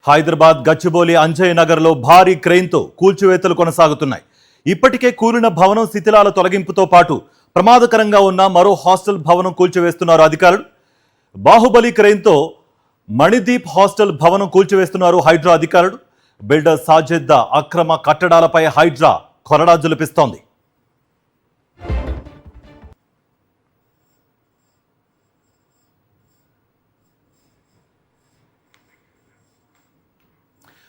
హైదరాబాద్ గచ్చిబౌలి అంజయ్ నగర్లో భారీ క్రెయిన్తో కూల్చివేతలు కొనసాగుతున్నాయి. ఇప్పటికే కూలిన భవనం శిథిలాల తొలగింపుతో పాటు ప్రమాదకరంగా ఉన్న మరో హాస్టల్ భవనం కూల్చివేస్తున్నారు అధికారులు. బాహుబలి క్రెయిన్తో మణిదీప్ హాస్టల్ భవనం కూల్చివేస్తున్నారు హైడ్రా అధికారులు. బిల్డర్ సాజిద్ అక్రమ కట్టడాలపై హైడ్రా కొరడా జులిపిస్తోంది.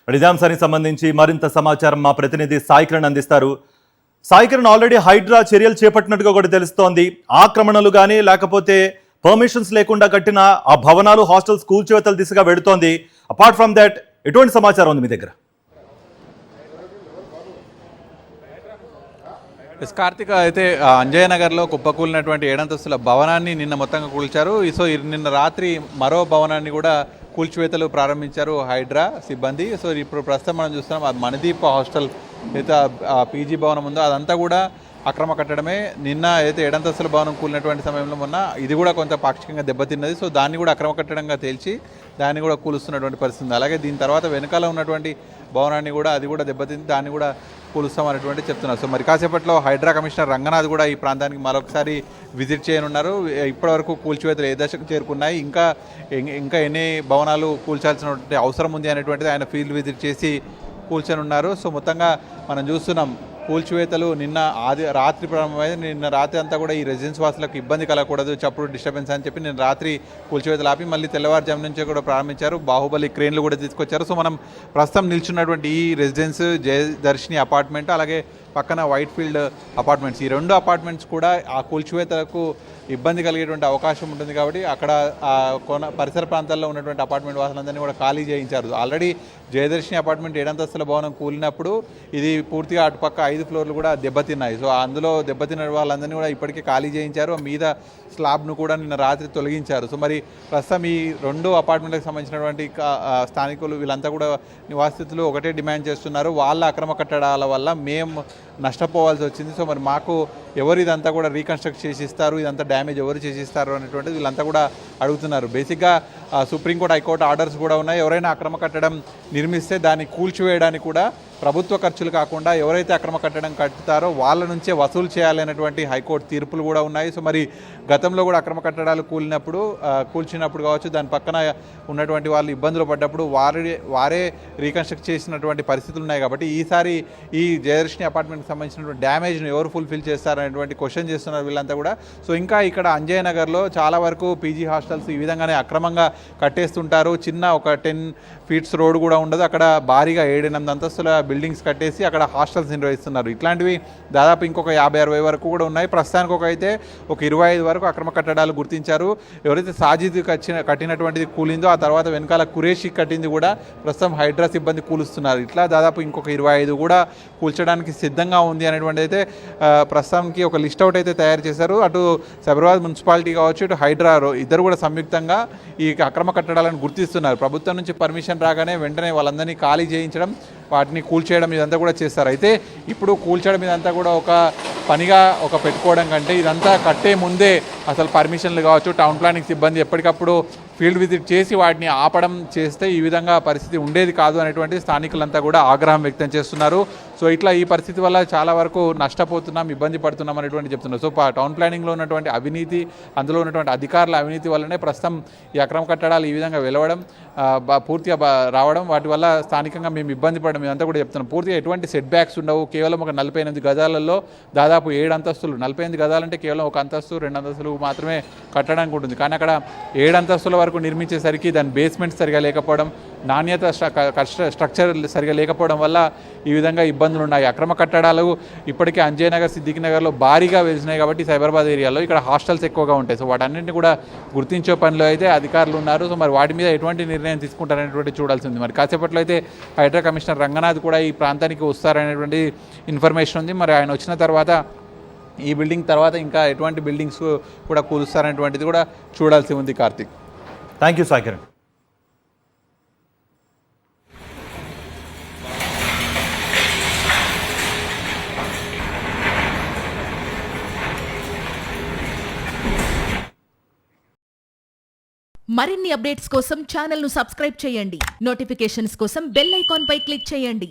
ఇదే అంశానికి సంబంధించి మరింత సమాచారం మా ప్రతినిధి సాయికిరణ్ అందిస్తారు. సాయికిరణ్, ఆల్రెడీ హైడ్రా చర్యలు చేపట్టినట్టుగా కూడా తెలుస్తోంది. ఆక్రమణలు కానీ లేకపోతే పర్మిషన్స్ లేకుండా కట్టిన ఆ భవనాలు, హాస్టల్స్ కూల్చివేతల దిశగా వెడుతోంది. అపార్ట్ ఫ్రమ్ దాట్ ఎటువంటి సమాచారం ఉంది మీ దగ్గర? కార్తిక్, అయితే అంజయ్ నగర్లో కుప్పకూలినటువంటి 7 అంతస్తుల భవనాన్ని నిన్న మొత్తంగా కూల్చారు. సో నిన్న రాత్రి మరో భవనాన్ని కూడా కూల్చివేతలు ప్రారంభించారు హైడ్రా సిబ్బంది. సో ఇప్పుడు ప్రస్తుతం మనం చూస్తున్నాం అది మణిదీప్ హాస్టల్ అయితే పీజీ భవనం ఉందో అదంతా కూడా అక్రమ కట్టడమే. నిన్న అయితే 7 అంతస్తుల భవనం కూలినటువంటి సమయంలో మొన్న ఇది కూడా కొంత పాక్షికంగా దెబ్బతిన్నది. సో దాన్ని కూడా అక్రమ కట్టడంగా తేల్చి దాన్ని కూడా కూలుస్తున్నటువంటి పరిస్థితి ఉంది. అలాగే దీని తర్వాత వెనకాల ఉన్నటువంటి భవనాన్ని కూడా అది కూడా దెబ్బతింది, దాన్ని కూడా కూలుస్తామనేటువంటి చెప్తున్నారు. సో మరి కాసేపట్లో హైడ్రా కమిషనర్ రంగనాథ్ కూడా ఈ ప్రాంతానికి మరొకసారి విజిట్ చేయనున్నారు. ఇప్పటివరకు కూల్చివేతలు ఏ దశకు చేరుకున్నాయి, ఇంకా ఎన్ని భవనాలు కూల్చాల్సినటువంటి అవసరం ఉంది అనేటువంటిది ఆయన ఫీల్డ్ విజిట్ చేసి కూల్చనున్నారు. సో మొత్తంగా మనం చూస్తున్నాం కూల్చివేతలు నిన్న రాత్రి ప్రారంభమైంది. నిన్న రాత్రి అంతా కూడా ఈ రెసిడెన్స్ వాసులకు ఇబ్బంది కలగకూడదు, చప్పుడు డిస్టర్బెన్స్ అని చెప్పి నిన్న రాత్రి కూల్చివేతలు ఆపి మళ్ళీ తెల్లవారుజాము నుంచే కూడా ప్రారంభించారు. బాహుబలి క్రేన్లు కూడా తీసుకొచ్చారు. సో మనం ప్రస్తుతం నిల్చున్నటువంటి ఈ రెసిడెన్స్ జయదర్శిని అపార్ట్మెంట్, అలాగే పక్కన వైట్ ఫీల్డ్ అపార్ట్మెంట్స్, ఈ 2 అపార్ట్మెంట్స్ కూడా ఆ కూల్చివేతలకు ఇబ్బంది కలిగేటువంటి అవకాశం ఉంటుంది. కాబట్టి అక్కడ పరిసర ప్రాంతాల్లో ఉన్నటువంటి అపార్ట్మెంట్ వాసులందరినీ కూడా ఖాళీ చేయించారు. ఆల్రెడీ జయదర్శిని అపార్ట్మెంట్ 7 అంతస్తుల భవనం కూలినప్పుడు ఇది పూర్తిగా అటుపక్క 5 ఫ్లోర్లు కూడా దెబ్బతిన్నాయి. సో అందులో దెబ్బతిన్న వాళ్ళందరినీ కూడా ఇప్పటికే ఖాళీ చేయించారు. మీద స్లాబ్ను కూడా నిన్న రాత్రి తొలగించారు. సో మరి ప్రస్తుతం ఈ 2 అపార్ట్మెంట్లకు సంబంధించినటువంటి స్థానికులు వీళ్ళంతా కూడా నివాసితులు ఒకటే డిమాండ్ చేస్తున్నారు, వాళ్ళ అక్రమ కట్టడాల వల్ల మేము నష్టపోవాల్సి వచ్చింది. సో మరి మాకు ఎవరు ఇదంతా కూడా రీకన్స్ట్రక్ట్ చేసి ఇస్తారు, ఇదంతా డ్యామేజ్ ఎవరు చేసి ఇస్తారు అనేటువంటిది వీళ్ళంతా కూడా అడుగుతున్నారు. బేసిక్గా సుప్రీంకోర్టు, హైకోర్టు ఆర్డర్స్ కూడా ఉన్నాయి. ఎవరైనా అక్రమ కట్టడం నిర్మిస్తే దాన్ని కూల్చివేయడానికి కూడా ప్రభుత్వ ఖర్చులు కాకుండా ఎవరైతే అక్రమ కట్టడం కట్టుతారో వాళ్ళ నుంచే వసూలు చేయాలనేటువంటి హైకోర్టు తీర్పులు కూడా ఉన్నాయి. సో మరి గతంలో కూడా అక్రమ కట్టడాలు కూల్చినప్పుడు కావచ్చు, దాని పక్కన ఉన్నటువంటి వాళ్ళు ఇబ్బందులు పడ్డప్పుడు వారే రీకన్స్ట్రక్ట్ చేసినటువంటి పరిస్థితులు ఉన్నాయి. కాబట్టి ఈసారి ఈ జయదర్శిని అపార్ట్మెంట్కి సంబంధించినటువంటి డ్యామేజ్ను ఎవరు ఫుల్ఫిల్ చేస్తారనేటువంటి క్వశ్చన్ చేస్తున్నారు వీళ్ళంతా కూడా. సో ఇంకా ఇక్కడ అంజయ్ నగర్లో చాలా వరకు పీజీ హాస్టల్స్ ఈ విధంగానే అక్రమంగా కట్టేస్తుంటారు. చిన్న ఒక 10 ఫీట్స్ రోడ్ కూడా ఉండదు. అక్కడ భారీగా 7-8 అంతస్తుల బిల్డింగ్స్ కట్టేసి అక్కడ హాస్టల్స్ నిర్వహిస్తున్నారు. ఇట్లాంటివి దాదాపు ఇంకొక 50-60 వరకు కూడా ఉన్నాయి. ప్రస్తుతానికి అయితే ఒక 25 వరకు అక్రమ కట్టడాలు గుర్తించారు. ఎవరైతే సాజిద్ కట్టినటువంటిది కూలిందో ఆ తర్వాత వెనకాల కురేషి కట్టింది కూడా ప్రస్తుతం హైడ్రా సిబ్బంది కూలుస్తున్నారు. ఇట్లా దాదాపు ఇంకొక 25 కూడా కూల్చడానికి సిద్ధంగా ఉంది అనేటువంటి అయితే ప్రస్తుతానికి ఒక లిస్ట్ అవుట్ అయితే తయారు చేశారు. అటు సైబరాబాద్ మున్సిపాలిటీ కావచ్చు, ఇటు హైడ్రా ఇద్దరు కూడా సంయుక్తంగా ఈ అక్రమ కట్టడాలను గుర్తిస్తున్నారు. ప్రభుత్వం నుంచి పర్మిషన్ రాగానే వెంటనే వాళ్ళందరినీ ఖాళీ చేయించడం, వాటిని కూల్చేయడం ఇదంతా కూడా చేస్తారు. అయితే ఇప్పుడు కూల్చడం ఇదంతా కూడా ఒక పనిగా పెట్టుకోవడం కంటే ఇదంతా కట్టే ముందే అసలు పర్మిషన్లు కావచ్చు, టౌన్ ప్లానింగ్ సిబ్బంది ఎప్పటికప్పుడు ఫీల్డ్ విజిట్ చేసి వాటిని ఆపడం చేస్తే ఈ విధంగా పరిస్థితి ఉండేది కాదు అనేటువంటి స్థానికులంతా కూడా ఆగ్రహం వ్యక్తం చేస్తున్నారు. సో ఇట్లా ఈ పరిస్థితి వల్ల చాలా వరకు నష్టపోతున్నాం, ఇబ్బంది పడుతున్నాం అనేటువంటి చెప్తున్నారు. సో టౌన్ ప్లానింగ్లో ఉన్నటువంటి అవినీతి, అందులో ఉన్నటువంటి అధికారుల అవినీతి వల్లనే ప్రస్తుతం ఈ అక్రమ కట్టడాలు ఈ విధంగా వెలవడం, పూర్తిగా రావడం, వాటి వల్ల స్థానికంగా మేము ఇబ్బంది పడడం ఇదంతా కూడా చెప్తున్నాం. పూర్తిగా ఎటువంటి సెట్ బ్యాక్స్ ఉండవు. కేవలం ఒక 48 గజాలలో దాదాపు 7 అంతస్తులు, 48 గజాలంటే కేవలం ఒక అంతస్తు 2 అంతస్తులు మాత్రమే కట్టడానికి ఉంటుంది. కానీ అక్కడ 7 అంతస్తుల వరకు నిర్మించేసరికి దాని బేస్మెంట్ సరిగా లేకపోవడం, నాణ్యత స్ట్రక్చర్ సరిగా లేకపోవడం వల్ల ఈ విధంగా ఇబ్బందులు ఉన్నాయి. అక్రమ కట్టడాలు ఇప్పటికే అంజయ్ నగర్, సిద్దిక్ నగర్లో భారీగా వెలిసినాయి. కాబట్టి సైబరాబాద్ ఏరియాలో ఇక్కడ హాస్టల్స్ ఎక్కువగా ఉంటాయి. సో వాటన్నింటినీ కూడా గుర్తించే పనిలో అయితే అధికారులు ఉన్నారు. సో మరి వాటి మీద ఎటువంటి నిర్ణయం తీసుకుంటారనేటువంటి చూడాల్సింది. మరి కాసేపట్లో అయితే హైడ్రా కమిషనర్ రంగనాథ్ కూడా ఈ ప్రాంతానికి వస్తారనేటువంటి ఇన్ఫర్మేషన్ ఉంది. మరి ఆయన వచ్చిన తర్వాత ఈ బిల్డింగ్ తర్వాత ఇంకా ఎటువంటి బిల్డింగ్స్ కూడా కూలుస్తారనేటువంటిది కూడా చూడాల్సి ఉంది. Karthik, thank you Saikiran. మరిన్ని అప్డేట్స్ కోసం ఛానల్ ను సబ్స్క్రైబ్ చేయండి. నోటిఫికేషన్స్ కోసం బెల్ ఐకాన్ పై క్లిక్ చేయండి.